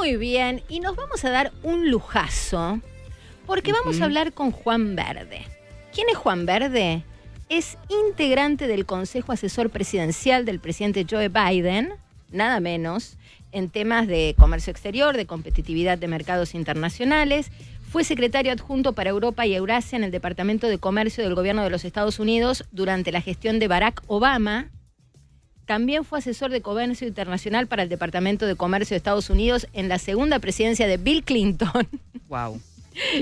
Muy bien, y nos vamos a dar un lujazo, porque vamos a hablar con Juan Verde. ¿Quién es Juan Verde? Es integrante del Consejo Asesor Presidencial del presidente Joe Biden, nada menos, en temas de comercio exterior, de competitividad de mercados internacionales. Fue secretario adjunto para Europa y Eurasia en el Departamento de Comercio del Gobierno de los Estados Unidos durante la gestión de Barack Obama. También fue asesor de comercio internacional para el Departamento de Comercio de Estados Unidos en la segunda presidencia de Bill Clinton. Wow.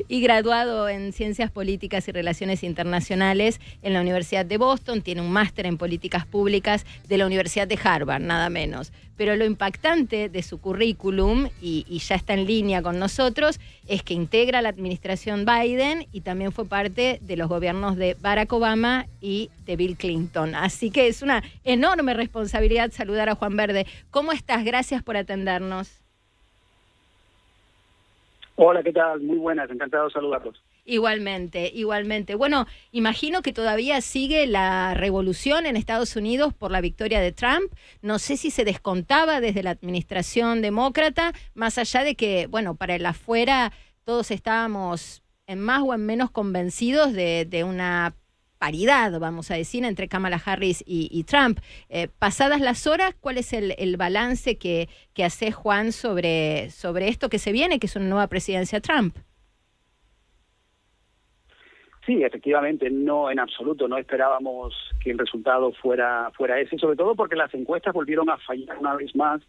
Y graduado en Ciencias Políticas y Relaciones Internacionales en la Universidad de Boston. Tiene un máster en Políticas Públicas de la Universidad de Harvard, nada menos. Pero lo impactante de su currículum, y ya está en línea con nosotros, es que integra la administración Biden y también fue parte de los gobiernos de Barack Obama y de Bill Clinton. Así que es una enorme responsabilidad saludar a Juan Verde. ¿Cómo estás? Gracias por atendernos. Hola, ¿qué tal? Muy buenas, encantado de saludarlos. Igualmente, igualmente. Bueno, imagino que todavía sigue la revolución en Estados Unidos por la victoria de Trump. No sé si se descontaba desde la administración demócrata, más allá de que, bueno, para el afuera todos estábamos en más o en menos convencidos de una paridad, vamos a decir, entre Kamala Harris y Trump. Pasadas las horas, ¿cuál es el balance que hace Juan sobre esto que se viene, que es una nueva presidencia Trump? Sí, efectivamente, no en absoluto, no esperábamos que el resultado fuera ese, sobre todo porque las encuestas volvieron a fallar una vez más.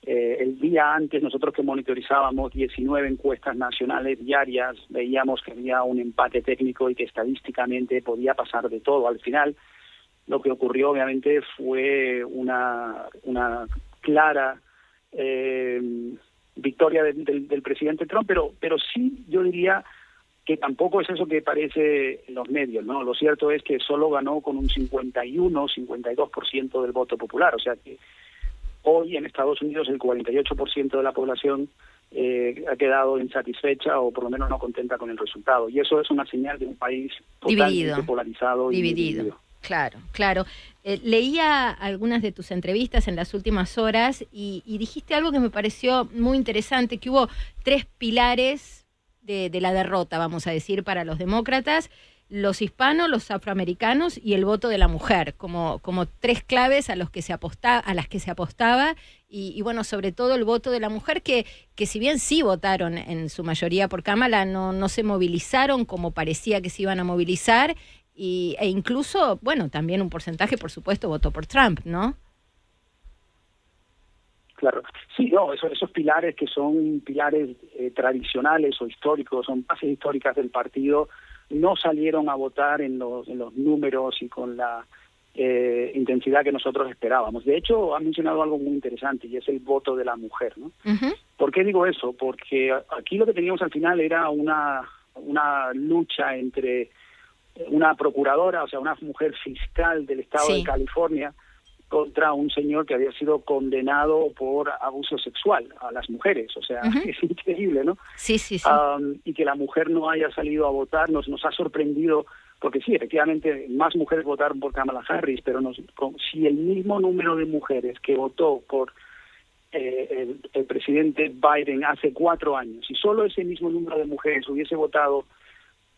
El día antes, nosotros que monitorizábamos 19 encuestas nacionales diarias, veíamos que había un empate técnico y que estadísticamente podía pasar de todo. Al final, lo que ocurrió obviamente fue una clara victoria del presidente Trump, pero sí yo diría que tampoco es eso que parece en los medios, ¿no? Lo cierto es que solo ganó con un 52% del voto popular, o sea que hoy en Estados Unidos el 48% de la población ha quedado insatisfecha o por lo menos no contenta con el resultado. Y eso es una señal de un país totalmente polarizado y dividido. Claro, claro. Leía algunas de tus entrevistas en las últimas horas y dijiste algo que me pareció muy interesante, que hubo 3 pilares de la derrota, vamos a decir, para los demócratas: los hispanos, los afroamericanos y el voto de la mujer, como 3 claves a las que se apostaba, y bueno, sobre todo el voto de la mujer, que si bien sí votaron en su mayoría por Kamala, no se movilizaron como parecía que se iban a movilizar, e incluso, bueno, también un porcentaje, por supuesto, votó por Trump, ¿no? Claro, sí, no, esos pilares que son pilares tradicionales o históricos, son bases históricas del partido, no salieron a votar en los números y con la intensidad que nosotros esperábamos. De hecho, ha mencionado algo muy interesante y es el voto de la mujer, ¿no? Uh-huh. ¿Por qué digo eso? Porque aquí lo que teníamos al final era una lucha entre una procuradora, o sea, una mujer fiscal del estado de California, contra un señor que había sido condenado por abuso sexual a las mujeres. O sea, es increíble, ¿no? Sí. Y que la mujer no haya salido a votar nos ha sorprendido, porque sí, efectivamente, más mujeres votaron por Kamala Harris, pero si el mismo número de mujeres que votó por el presidente Biden hace 4 años, si solo ese mismo número de mujeres hubiese votado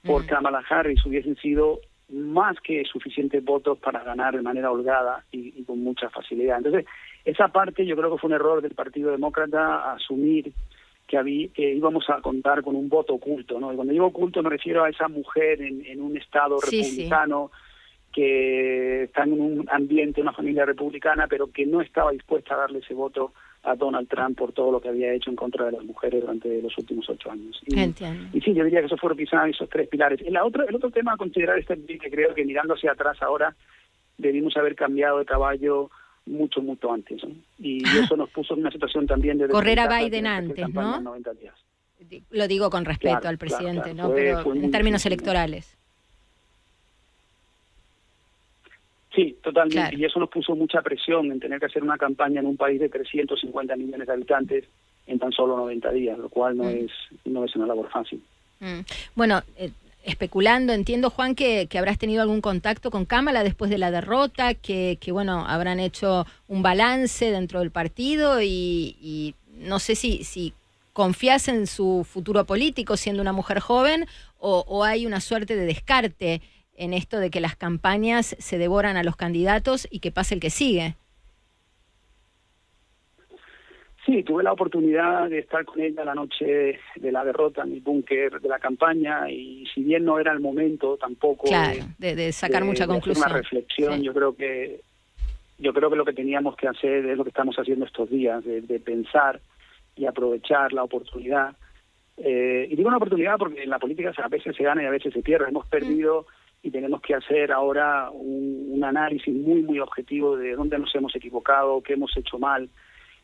por Kamala Harris, hubiesen sido más que suficientes votos para ganar de manera holgada y con mucha facilidad. Entonces, esa parte yo creo que fue un error del Partido Demócrata, asumir que íbamos a contar con un voto oculto, ¿no? Y cuando digo oculto me refiero a esa mujer en un estado republicano que está en un ambiente, una familia republicana, pero que no estaba dispuesta a darle ese voto a Donald Trump por todo lo que había hecho en contra de las mujeres durante los últimos 8 años. Y sí, yo diría que esos fueron quizás esos 3 pilares. El otro tema a considerar es que creo que mirando hacia atrás ahora debimos haber cambiado de caballo mucho antes, ¿no? Y eso nos puso en una situación también de correr a Biden antes, ¿no? 90 días. Lo digo con respeto al presidente, ¿no? Pero en términos electorales. Sí, totalmente. Claro. Y eso nos puso mucha presión en tener que hacer una campaña en un país de 350 millones de habitantes en tan solo 90 días, lo cual no es una labor fácil. Bueno, especulando, entiendo, Juan, que habrás tenido algún contacto con Kamala después de la derrota, que bueno, habrán hecho un balance dentro del partido y no sé si ¿confías en su futuro político siendo una mujer joven o hay una suerte de descarte en esto de que las campañas se devoran a los candidatos y que pase el que sigue? Sí, tuve la oportunidad de estar con ella la noche de la derrota en el búnker de la campaña, y si bien no era el momento tampoco de sacar mucha conclusión, hacer una reflexión, sí. yo creo que lo que teníamos que hacer es lo que estamos haciendo estos días, de pensar y aprovechar la oportunidad. Y digo una oportunidad porque en la política a veces se gana y a veces se pierde. Hemos perdido y tenemos que hacer ahora un análisis muy, muy objetivo de dónde nos hemos equivocado, qué hemos hecho mal,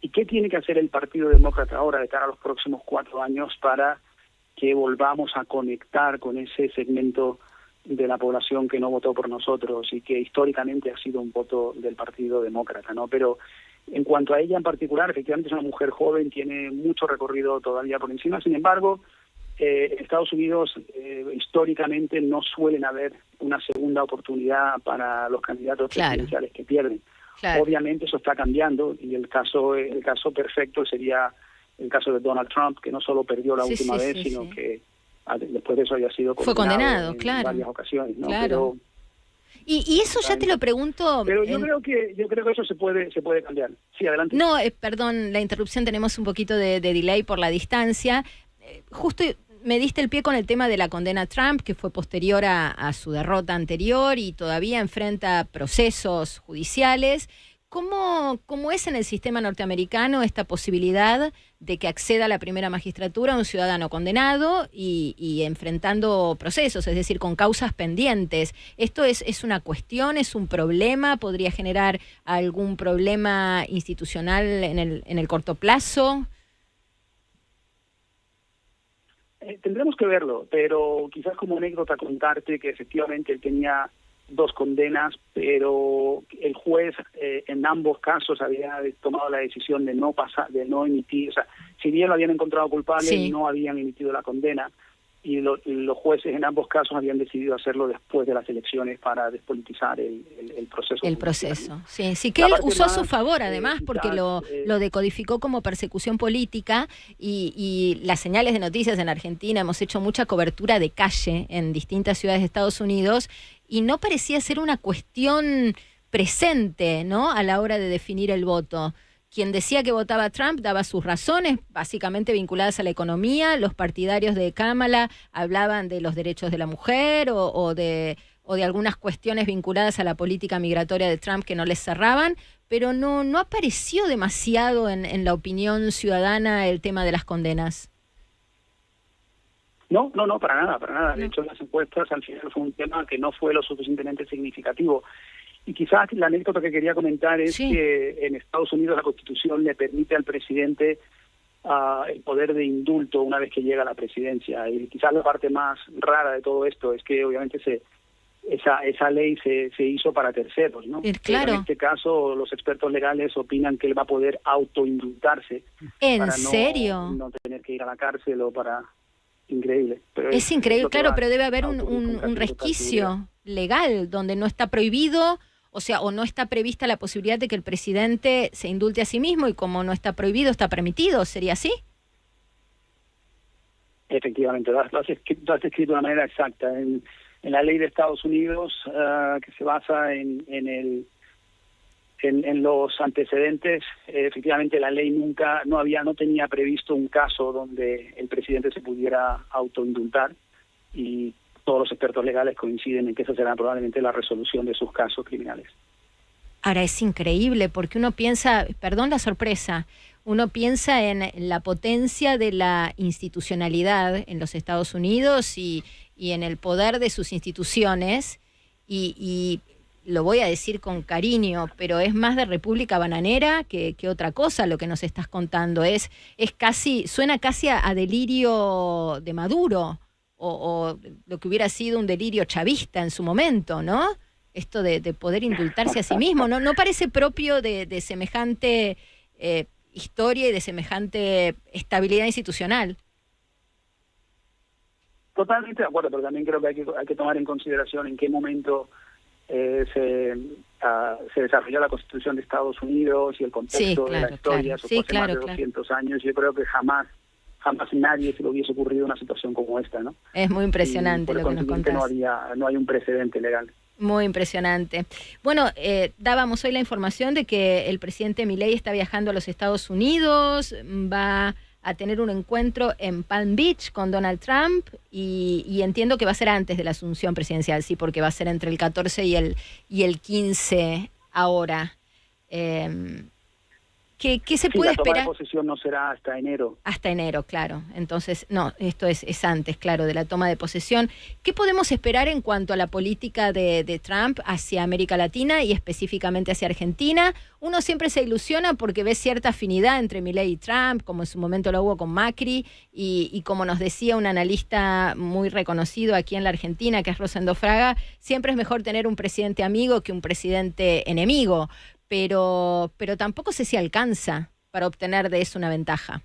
y qué tiene que hacer el Partido Demócrata ahora de cara a los próximos 4 años para que volvamos a conectar con ese segmento de la población que no votó por nosotros y que históricamente ha sido un voto del Partido Demócrata, ¿no? Pero en cuanto a ella en particular, efectivamente es una mujer joven, tiene mucho recorrido todavía por encima. Sin embargo, Estados Unidos históricamente no suelen haber una segunda oportunidad para los candidatos presidenciales que pierden. Claro. Obviamente eso está cambiando, y el caso perfecto sería el caso de Donald Trump, que no solo perdió la última vez, sino que después de eso había sido condenado en varias ocasiones, ¿no? Claro. Y eso ya te lo pregunto. Pero yo creo que eso se puede cambiar. Sí, adelante. No, perdón, la interrupción, tenemos un poquito de delay por la distancia. Justo me diste el pie con el tema de la condena a Trump, que fue posterior a su derrota anterior y todavía enfrenta procesos judiciales. ¿Cómo es en el sistema norteamericano esta posibilidad de que acceda a la primera magistratura un ciudadano condenado y enfrentando procesos, es decir, con causas pendientes? ¿Esto es una cuestión, es un problema? ¿Podría generar algún problema institucional en el corto plazo? Tendremos que verlo, pero quizás como anécdota contarte que efectivamente él tenía 2 condenas, pero el juez en ambos casos había tomado la decisión de no emitir, o sea, si bien lo habían encontrado culpable, no habían emitido la condena, y los jueces en ambos casos habían decidido hacerlo después de las elecciones para despolitizar el proceso. El proceso, ¿no? Sí, que él usó a su favor, además, porque lo decodificó como persecución política, y las señales de noticias en Argentina hemos hecho mucha cobertura de calle en distintas ciudades de Estados Unidos, y no parecía ser una cuestión presente, ¿no?, a la hora de definir el voto. Quien decía que votaba a Trump daba sus razones, básicamente vinculadas a la economía. Los partidarios de Kamala hablaban de los derechos de la mujer o de algunas cuestiones vinculadas a la política migratoria de Trump que no les cerraban, pero no apareció demasiado en la opinión ciudadana el tema de las condenas. No, para nada. De hecho, las encuestas al final fue un tema que no fue lo suficientemente significativo. Y quizás la anécdota que quería comentar es que en Estados Unidos la Constitución le permite al presidente el poder de indulto una vez que llega a la presidencia. Y quizás la parte más rara de todo esto es que obviamente esa ley se hizo para terceros, ¿no? Claro. Pero en este caso los expertos legales opinan que él va a poder autoindultarse. ¿En serio? No tener que ir a la cárcel o para... Increíble. Pero es increíble, claro, pero debe haber un resquicio legal donde no está prohibido, o sea, o no está prevista la posibilidad de que el presidente se indulte a sí mismo, y como no está prohibido, está permitido. ¿Sería así? Efectivamente, lo has escrito de una manera exacta. En la ley de Estados Unidos, que se basa en los antecedentes, efectivamente la ley no tenía previsto un caso donde el presidente se pudiera autoindultar, y todos los expertos legales coinciden en que esa será probablemente la resolución de sus casos criminales. Ahora, es increíble porque uno piensa, perdón la sorpresa, uno piensa en la potencia de la institucionalidad en los Estados Unidos y en el poder de sus instituciones, y lo voy a decir con cariño, pero es más de República Bananera que otra cosa lo que nos estás contando. Suena casi a delirio de Maduro, o lo que hubiera sido un delirio chavista en su momento, ¿no? Esto de poder indultarse a sí mismo, ¿no parece propio de semejante historia y de semejante estabilidad institucional? Totalmente de acuerdo, pero también creo que hay que tomar en consideración en qué momento se desarrolló la Constitución de Estados Unidos y el contexto de la historia, más de 200 años. Yo creo que jamás jamás nadie se le hubiese ocurrido una situación como esta, ¿no? Es muy impresionante lo que nos contás. No hay un precedente legal. Muy impresionante. Bueno, dábamos hoy la información de que el presidente Milei está viajando a los Estados Unidos, va a tener un encuentro en Palm Beach con Donald Trump y entiendo que va a ser antes de la asunción presidencial, sí, porque va a ser entre el 14 y el 15 ahora. ¿Qué se puede esperar? La toma de posesión no será hasta enero. Hasta enero, claro. Entonces, no, esto es antes, claro, de la toma de posesión. ¿Qué podemos esperar en cuanto a la política de Trump hacia América Latina y específicamente hacia Argentina? Uno siempre se ilusiona porque ve cierta afinidad entre Milei y Trump, como en su momento lo hubo con Macri, y como nos decía un analista muy reconocido aquí en la Argentina, que es Rosendo Fraga, siempre es mejor tener un presidente amigo que un presidente enemigo. Pero tampoco sé si alcanza para obtener de eso una ventaja.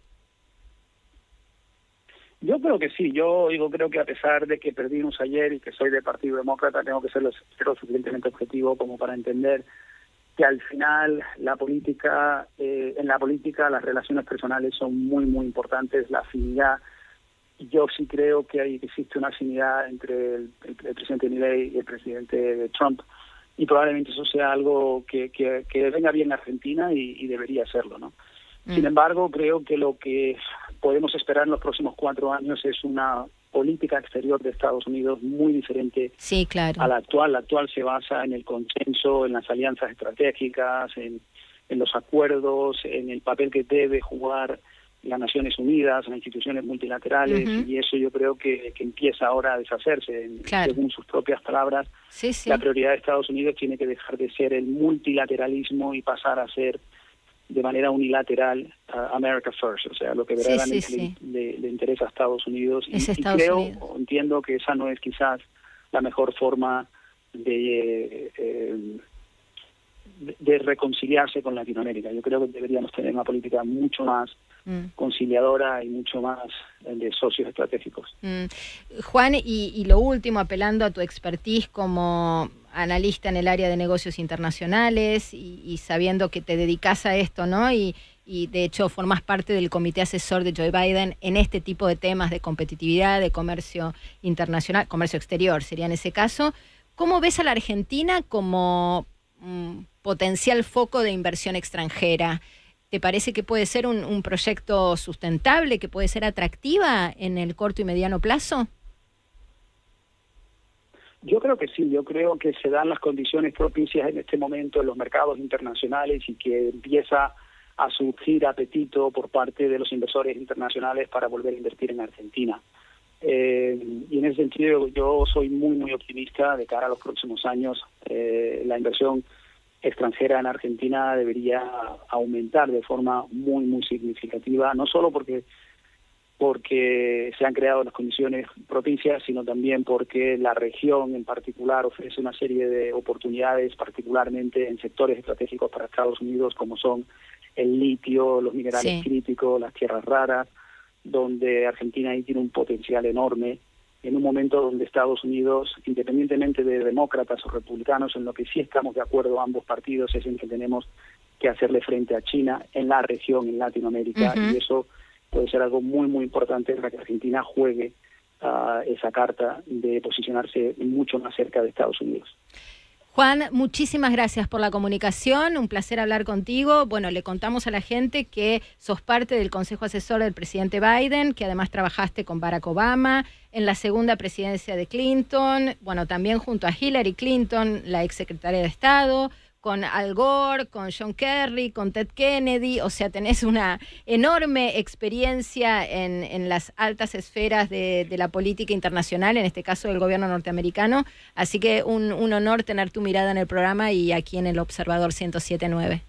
Yo creo que sí. Yo creo que a pesar de que perdimos ayer y que soy del Partido Demócrata, tengo que ser lo suficientemente objetivo como para entender que al final en la política las relaciones personales son muy, muy importantes, la afinidad. Yo sí creo que existe una afinidad entre el presidente Milei y el presidente Trump, y probablemente eso sea algo que venga bien a Argentina y debería hacerlo, ¿no? Sin embargo, creo que lo que podemos esperar en los próximos 4 años es una política exterior de Estados Unidos muy diferente, sí, claro, a la actual. La actual se basa en el consenso, en las alianzas estratégicas, en los acuerdos, en el papel que debe jugar las Naciones Unidas, las instituciones multilaterales, y eso yo creo que empieza ahora a deshacerse. Claro. Según sus propias palabras, sí. La prioridad de Estados Unidos tiene que dejar de ser el multilateralismo y pasar a ser de manera unilateral America First, o sea, lo que verdaderamente le interesa a Estados Unidos. Y entiendo que esa no es quizás la mejor forma de reconciliarse con Latinoamérica. Yo creo que deberíamos tener una política mucho más conciliadora y mucho más de socios estratégicos. Juan, y lo último, apelando a tu expertise como analista en el área de negocios internacionales y sabiendo que te dedicas a esto, ¿no? Y de hecho formas parte del comité asesor de Joe Biden en este tipo de temas de competitividad, de comercio internacional, comercio exterior sería en ese caso. ¿Cómo ves a la Argentina como potencial foco de inversión extranjera? ¿Te parece que puede ser un proyecto sustentable, que puede ser atractiva en el corto y mediano plazo? Yo creo que sí. Yo creo que se dan las condiciones propicias en este momento en los mercados internacionales y que empieza a surgir apetito por parte de los inversores internacionales para volver a invertir en Argentina. Y en ese sentido yo soy muy, muy optimista de cara a los próximos años. La inversión extranjera en Argentina debería aumentar de forma muy, muy significativa, no solo porque se han creado las condiciones propicias, sino también porque la región en particular ofrece una serie de oportunidades, particularmente en sectores estratégicos para Estados Unidos, como son el litio, los minerales críticos, las tierras raras, donde Argentina ahí tiene un potencial enorme, en un momento donde Estados Unidos, independientemente de demócratas o republicanos, en lo que sí estamos de acuerdo ambos partidos es en que tenemos que hacerle frente a China en la región, en Latinoamérica, y eso puede ser algo muy, muy importante para que Argentina juegue esa carta de posicionarse mucho más cerca de Estados Unidos. Juan, muchísimas gracias por la comunicación, un placer hablar contigo. Bueno, le contamos a la gente que sos parte del Consejo Asesor del presidente Biden, que además trabajaste con Barack Obama en la segunda presidencia de Clinton, bueno, también junto a Hillary Clinton, la exsecretaria de Estado, con Al Gore, con John Kerry, con Ted Kennedy, o sea, tenés una enorme experiencia en las altas esferas de la política internacional, en este caso del gobierno norteamericano, así que un honor tener tu mirada en el programa y aquí en el Observador 107.9.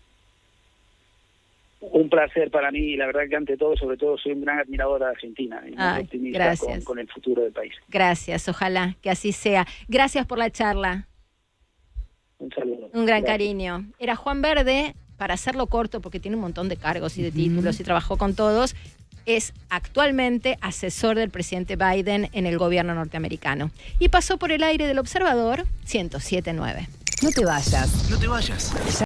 Un placer para mí, y la verdad que ante todo, sobre todo, soy un gran admirador de Argentina y muy optimista con el futuro del país. Gracias, ojalá que así sea. Gracias por la charla. Un saludo. Un gran cariño. Era Juan Verde, para hacerlo corto, porque tiene un montón de cargos y de títulos y trabajó con todos, es actualmente asesor del presidente Biden en el gobierno norteamericano. Y pasó por el aire del Observador 107.9. No te vayas.